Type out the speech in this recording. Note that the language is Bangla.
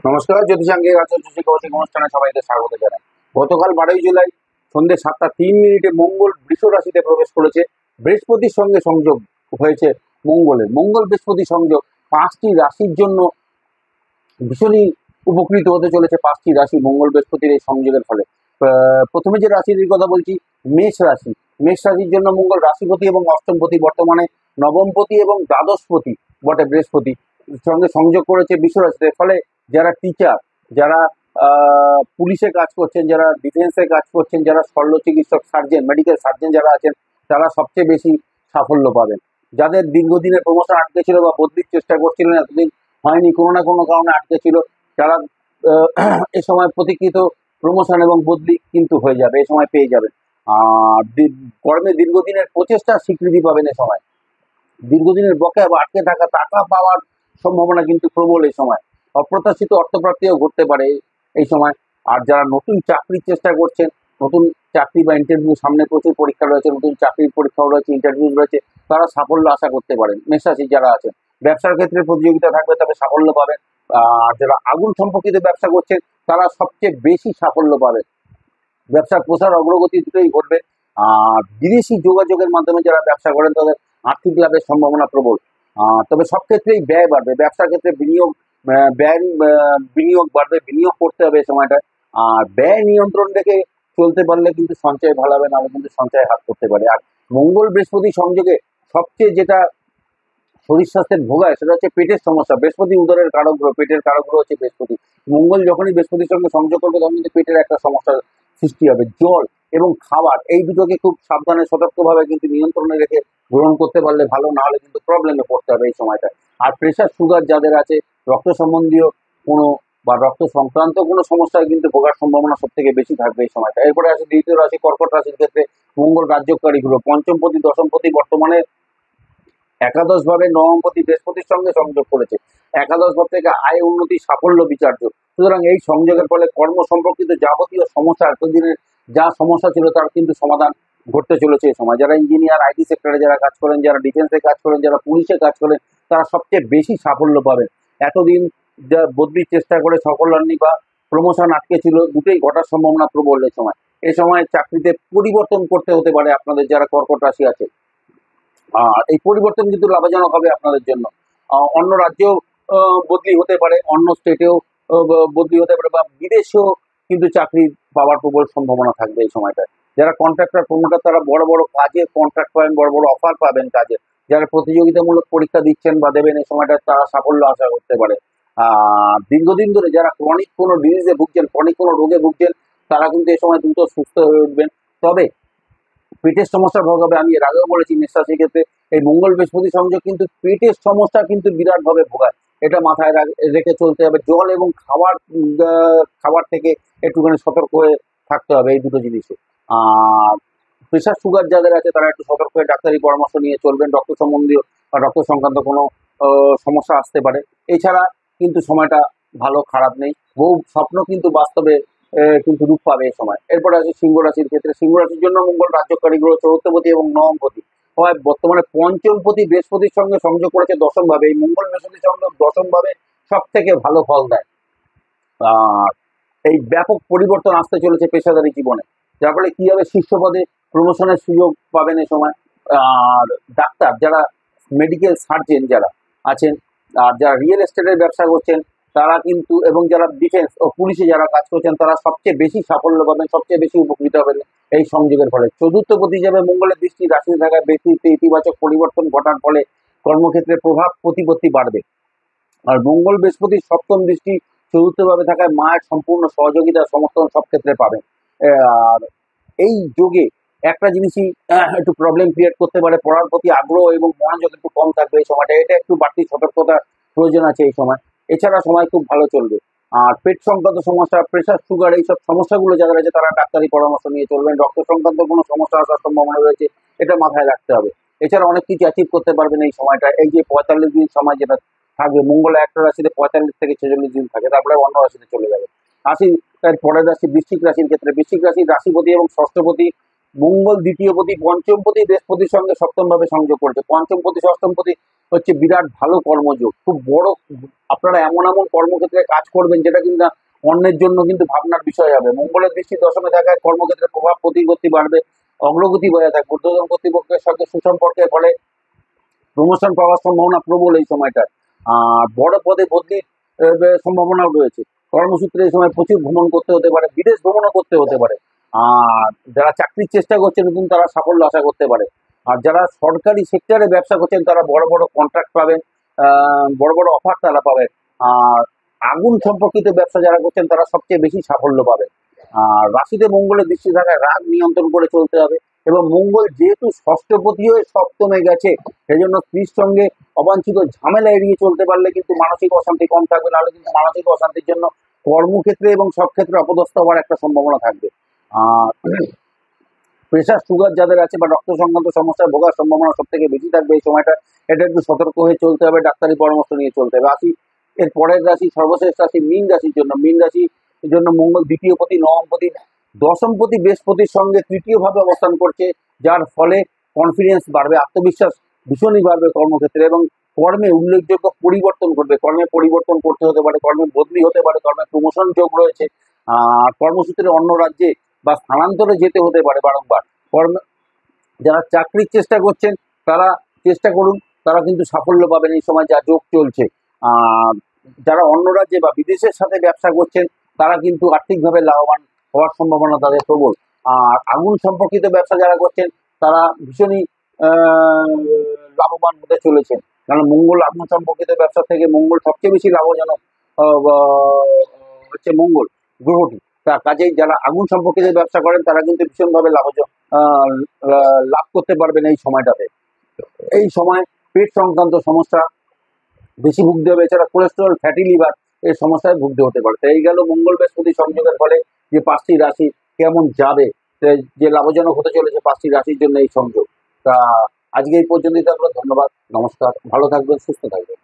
নমস্কার, জ্যোতিষাঙ্গিক আচার্য কৌশিক অনুষ্ঠানে সবাইকে স্বাগত জানাই। গতকাল 12ই জুলাই সন্ধ্যে 7টা 3 মিনিটে মঙ্গল বৃষ রাশিতে প্রবেশ করেছে। বৃহস্পতির সঙ্গে সংযোগ হয়েছে মঙ্গলের। মঙ্গল বৃহস্পতি সংযোগ 5টি রাশির জন্য ভীষণই উপকৃত হতে চলেছে। 5টি রাশি মঙ্গল বৃহস্পতির এই সংযোগের ফলে। প্রথমে যে রাশির কথা বলছি, মেষ রাশি। মেষ রাশির জন্য মঙ্গল রাশিপতি এবং অষ্টমপতি, বর্তমানে নবমপতি এবং দ্বাদশপতি বটে বৃহস্পতি সঙ্গে সংযোগ করেছে বৃষ রাশিতে। ফলে যারা টিচার, যারা পুলিশে কাজ করছেন, যারা ডিফেন্সে কাজ করছেন, যারা শল্য চিকিৎসক, সার্জেন, মেডিকেল সার্জেন যারা আছেন, তারা সবচেয়ে বেশি সাফল্য পাবেন। যাদের দীর্ঘদিনের প্রমোশন আটকে ছিল বা বদলির চেষ্টা করছিলেন, এতদিন হয়নি, কোনো না কোনো কারণে আটকে ছিল, তারা এ সময় প্রতীক্ষিত প্রমোশন এবং বদলি কিন্তু হয়ে যাবে, এ সময় পেয়ে যাবেন। আর কর্মে দীর্ঘদিনের প্রচেষ্টার স্বীকৃতি পাবেন এ সময়। দীর্ঘদিনের বকেয়া বা আটকে থাকা টাকা পাওয়ার সম্ভাবনা কিন্তু প্রবল এই সময়। অপ্রত্যাশিত অর্থপ্রাপ্তিও ঘটতে পারে এই সময়। আর যারা নতুন চাকরির চেষ্টা করছেন, নতুন চাকরি বা ইন্টারভিউ, সামনে প্রচুর পরীক্ষা রয়েছে, নতুন চাকরির পরীক্ষাও রয়েছে, ইন্টারভিউ রয়েছে, তারা সাফল্য আশা করতে পারেন। মেষরাশি যারা আছেন, ব্যবসার ক্ষেত্রে প্রতিযোগিতা থাকবে, তবে সাফল্য পাবেন। আর যারা আগুন সম্পর্কিত ব্যবসা করছেন, তারা সবচেয়ে বেশি সাফল্য পাবেন। ব্যবসার প্রসার অগ্রগতি দুটোই ঘটবে। আর বিদেশি যোগাযোগের মাধ্যমে যারা ব্যবসা করেন, তাদের আর্থিক লাভের সম্ভাবনা প্রবল। তবে সব ক্ষেত্রেই ব্যয় বাড়বে। ব্যবসার ক্ষেত্রে বিনিয়োগ বাড়বে, বিনিয়োগ করতে হবে এই সময়টায়। আর ব্যয় নিয়ন্ত্রণ রেখে চলতে পারলে কিন্তু সঞ্চয় ভালো হবে, নাহলে কিন্তু সঞ্চয় হাত করতে পারে। আর মঙ্গল বৃহস্পতি সংযোগে সবচেয়ে যেটা শরীর স্বাস্থ্যের ভোগায়, সেটা হচ্ছে পেটের সমস্যা। বৃহস্পতি উদরের কারক গ্রহ, পেটের কারক গ্রহ হচ্ছে বৃহস্পতি। মঙ্গল যখনই বৃহস্পতির সঙ্গে সংযোগ করবে, তখন কিন্তু পেটের একটা সমস্যার সৃষ্টি হবে। জল এবং খাবার এই দুটোকে খুব সাবধানে সতর্কভাবে কিন্তু নিয়ন্ত্রণে রেখে গ্রহণ করতে পারলে ভালো, না হলে কিন্তু প্রবলেমে পড়তে হবে এই সময়টা। আর প্রেশার সুগার যাদের আছে, রক্ত সম্বন্ধীয় কোনো বা রক্ত সংক্রান্ত কোনো সমস্যায় কিন্তু ভোগার সম্ভাবনা সব থেকে বেশি থাকবে এই সময়টা। এরপরে আছে দ্বিতীয় রাশি কর্কট রাশির ক্ষেত্রে মঙ্গল রাজ্যকারী গ্রহ, পঞ্চমপতি দশমপতি, বর্তমানে একাদশ ভাবে নবমপতি বৃহস্পতির সঙ্গে সংযোগ করেছে। একাদশ ভাব থেকে আয় উন্নতি সাফল্য বিচার্য। সুতরাং এই সংযোগের ফলে কর্ম সম্পর্কিত যাবতীয় সমস্যা, এতদিনের যা সমস্যা ছিল, তার কিন্তু সমাধান ঘটতে চলেছে এই সময়। যারা ইঞ্জিনিয়ার, আইটি সেক্টরে যারা কাজ করেন, যারা ডিফেন্সে কাজ করেন, যারা পুলিশে কাজ করেন, তারা সবচেয়ে বেশি সাফল্য পাবেন। এতদিন যা বদলির চেষ্টা করে সফল হননি বা প্রমোশন আটকে ছিল, দুটোই ঘটার সম্ভাবনা প্রবল এই সময়। এই সময় চাকরিতে পরিবর্তন করতে হতে পারে আপনাদের, যারা কর্কট রাশি আছে। আর এই পরিবর্তন কিন্তু লাভজনক হবে আপনাদের জন্য। অন্য রাজ্যেও বদলি হতে পারে, অন্য স্টেটেও বদলি হতে পারে, বা বিদেশেও কিন্তু চাকরি পাওয়ার প্রবল সম্ভাবনা থাকবে এই সময়টায়। যারা কন্ট্রাক্টর, প্রমোটার, তারা বড় বড় কাজের কন্ট্রাক্ট পাবেন, বড় বড় অফার পাবেন কাজে। যারা প্রতিযোগিতামূলক পরীক্ষা দিচ্ছেন বা দেবেন, এই সময়টা তারা সাফল্য আশা করতে পারে। আর দীর্ঘদিন ধরে যারা ক্রনিক কোনো ডিজিজে ভুগছেন, ক্রনিক কোনো রোগে ভুগছেন, তারা কিন্তু এই সময় দ্রুত সুস্থ হয়ে উঠবেন। তবে পেটের সমস্যা ভোগাবে। আমি এর আগেও বলেছি, মেষরাশির ক্ষেত্রে এই মঙ্গল বৃহস্পতি সংযোগ কিন্তু পেটের সমস্যা কিন্তু বিরাটভাবে ভোগায়। এটা মাথায় রেখে চলতে হবে। জল এবং খাবার থেকে একটুখানি সতর্ক হয়ে থাকতে হবে, এই দুটো জিনিসে। আর প্রেশার সুগার যাদের আছে, তারা একটু সতর্ক হয়ে ডাক্তারি পরামর্শ নিয়ে চলবেন। রক্ত সম্বন্ধীয় বা রক্ত সংক্রান্ত কোনো সমস্যা আসতে পারে। এছাড়া কিন্তু সময়টা ভালো খারাপ নেই, বহু স্বপ্ন কিন্তু বাস্তবে কিন্তু রূপ পাবে এই সময়। এরপরে আছে সিংহ রাশির ক্ষেত্রে। সিংহ রাশির জন্য মঙ্গল রাজ্যকারী গ্রহ, চতুর্থপতি এবং নবমপতি হয়, বর্তমানে পঞ্চমপতি বৃহস্পতির সঙ্গে সংযোগ করেছে দশম ভাবে। এই মঙ্গল বৃহস্পতির সংযোগ দশম ভাবে সব থেকে ভালো ফল দেয়। আর এই ব্যাপক পরিবর্তন আসতে চলেছে পেশাদারি জীবনে, যার ফলে কি হবে, শীর্ষ পদে প্রমোশনের সুযোগ পাবেন এই সময়। আর ডাক্তার, যারা মেডিকেল সার্জেন যারা আছেন, আর যারা রিয়েল এস্টেটের ব্যবসা করছেন, তারা কিন্তু, এবং যারা ডিফেন্স ও পুলিশে যারা কাজ করছেন, তারা সবচেয়ে বেশি সাফল্য পাবেন, সবচেয়ে বেশি উপকৃত হবেন এই সংযোগের ফলে। চতুর্থ পতি হিসাবে মঙ্গলের দৃষ্টি রাশিতে থাকায় ব্যক্তিত্বে ইতিবাচক পরিবর্তন ঘটার ফলে কর্মক্ষেত্রে প্রভাব প্রতিপত্তি বাড়বে। আর মঙ্গল বৃহস্পতির সপ্তম দৃষ্টি চতুর্থভাবে থাকায় মায়ের সম্পূর্ণ সহযোগিতা সমর্থন সব ক্ষেত্রে পাবেন। আর এই যোগে একটা জিনিসই একটু প্রবলেম ক্রিয়েট করতে পারে, পড়ার প্রতি আগ্রহ এবং মনোযোগ একটু কম থাকবে এই সময়টা। এটা একটু বাড়তি সতর্কতা প্রয়োজন আছে এই সময়। এছাড়া সময় খুব ভালো চলবে। আর পেট সংক্রান্ত সমস্যা, প্রেশার সুগার, এইসব সমস্যাগুলো যাদের আছে, তারা ডাক্তারি পরামর্শ নিয়ে চলবেন। রক্ত সংক্রান্ত কোনো সমস্যা আসার সম্ভাবনা রয়েছে, এটা মাথায় রাখতে হবে। এছাড়া অনেক কিছু অ্যাচিভ করতে পারবেন এই সময়টা। এই যে 45 দিন সময় যেটা থাকবে, মঙ্গল একটা রাশিতে 45 থেকে 46 দিন থাকে, তারপরে অন্য রাশিতে চলে যাবে। আসি তার পরের রাশি বৃশ্চিক রাশির ক্ষেত্রে। বৃশ্চিক রাশির রাশিপতি এবং ষষ্ঠপতি মঙ্গল দ্বিতীয়পতি পঞ্চমপতি বৃহস্পতির সঙ্গে সপ্তমভাবে সংযোগ করেছে। পঞ্চমপতি ষষ্ঠমপতি হচ্ছে বিরাট ভালো কর্মযোগ, খুব বড়। আপনারা এমন এমন কর্মক্ষেত্রে কাজ করবেন যেটা কিন্তু অন্যের জন্য কিন্তু ভাবনার বিষয় হবে। মঙ্গলের দৃষ্টি দশমে থাকায় কর্মক্ষেত্রে প্রভাব প্রতিপত্তি বাড়বে, অগ্রগতি বজায় থাকবে। ঊর্ধ্বতন কর্তৃপক্ষের সঙ্গে সুসম্পর্কের ফলে প্রমোশন পাওয়ার সম্ভাবনা প্রবল এই সময়টা। আর বড় পদে বদলির সম্ভাবনাও রয়েছে। কর্মসূত্রে এই সময় প্রচুর ভ্রমণ করতে হতে পারে, বিদেশ ভ্রমণও করতে হতে পারে। আর যারা চাকরির চেষ্টা করছেন নতুন তারা সাফল্য আশা করতে পারে। আর যারা সরকারি সেক্টরে ব্যবসা করছেন তারা বড় বড় কন্ট্রাক্ট পাবেন, বড় বড় অফার তারা পাবেন। আর আগুন সম্পর্কিত ব্যবসা যারা করছেন তারা সবচেয়ে বেশি সাফল্য পাবে। আর রাশিতে মঙ্গলের দৃষ্টি থাকায় রাগ নিয়ন্ত্রণ করে চলতে হবে। এবং মঙ্গল যেহেতু ষষ্ঠপতি হয়ে সপ্তমে গেছে, সেই জন্য স্ত্রীর সঙ্গে অবাঞ্ছিত ঝামেলা এড়িয়ে চলতে পারলে কিন্তু মানসিক অশান্তি কম থাকবে, নাহলে কিন্তু মানসিক অশান্তির জন্য কর্মক্ষেত্রে এবং সব ক্ষেত্রে অপদস্থ হওয়ার একটা সম্ভাবনা থাকবে। আর প্রেশার সুগার যাদের আছে বা রক্ত সংক্রান্ত সমস্যায় ভোগার সম্ভাবনা সব থেকে বেশি থাকবে এই সময়টা। এটা একটু সতর্ক হয়ে চলতে হবে, ডাক্তারি পরামর্শ নিয়ে চলতে হবে। রাশি এর পরের রাশি সর্বশেষ রাশি মীন রাশির জন্য। মীন রাশির জন্য মঙ্গল দ্বিতীয়পতি নবমপতি দশমপতি বৃহস্পতির সঙ্গে তৃতীয়ভাবে অবস্থান করছে, যার ফলে কনফিডেন্স বাড়বে, আত্মবিশ্বাস ভীষণই বাড়বে কর্মক্ষেত্রে, এবং কর্মে উল্লেখযোগ্য পরিবর্তন ঘটবে। কর্মে পরিবর্তন করতে হতে পারে, কর্মে বদলি হতে পারে, কর্মে প্রমোশন যোগ রয়েছে। আর কর্মসূত্রে অন্য রাজ্যে বা স্থানান্তরে যেতে হতে পারে বারংবার। কর্ম যারা চাকরির চেষ্টা করছেন তারা চেষ্টা করুন, তারা কিন্তু সাফল্য পাবেন এই সময় যা যোগ চলছে। আর যারা অন্য রাজ্যে বা বিদেশের সাথে ব্যবসা করছেন তারা কিন্তু আর্থিকভাবে লাভবান হওয়ার সম্ভাবনা তাদের প্রবল। আর আগুন সম্পর্কিত ব্যবসা যারা করছেন তারা ভীষণই লাভবান হতে চলেছেন, কারণ মঙ্গল আগুন সম্পর্কিত ব্যবসা থেকে মঙ্গল সবচেয়ে বেশি লাভজনক হচ্ছে মঙ্গল গ্রহটি। তা কাজেই যারা আগুন সম্পর্কিত ব্যবসা করেন তারা কিন্তু ভীষণভাবে লাভ করতে পারবেন এই সময়টাতে। এই সময় পেট সংক্রান্ত সমস্যা বেশি ভুগতে হবে, এছাড়া কোলেস্টেরল ফ্যাটি লিভার এই সমস্যায় ভুগতে হতে পারে। তো এই গেল মঙ্গল বৃহস্পতি সংযোগের ফলে যে 5টি রাশি কেমন যাবে, যে লাভজনক হতে চলেছে 5টি রাশির জন্য এই সংযোগ। তা আজকে এই পর্যন্তই থাকলো। ধন্যবাদ, নমস্কার, ভালো থাকবেন, সুস্থ থাকবেন।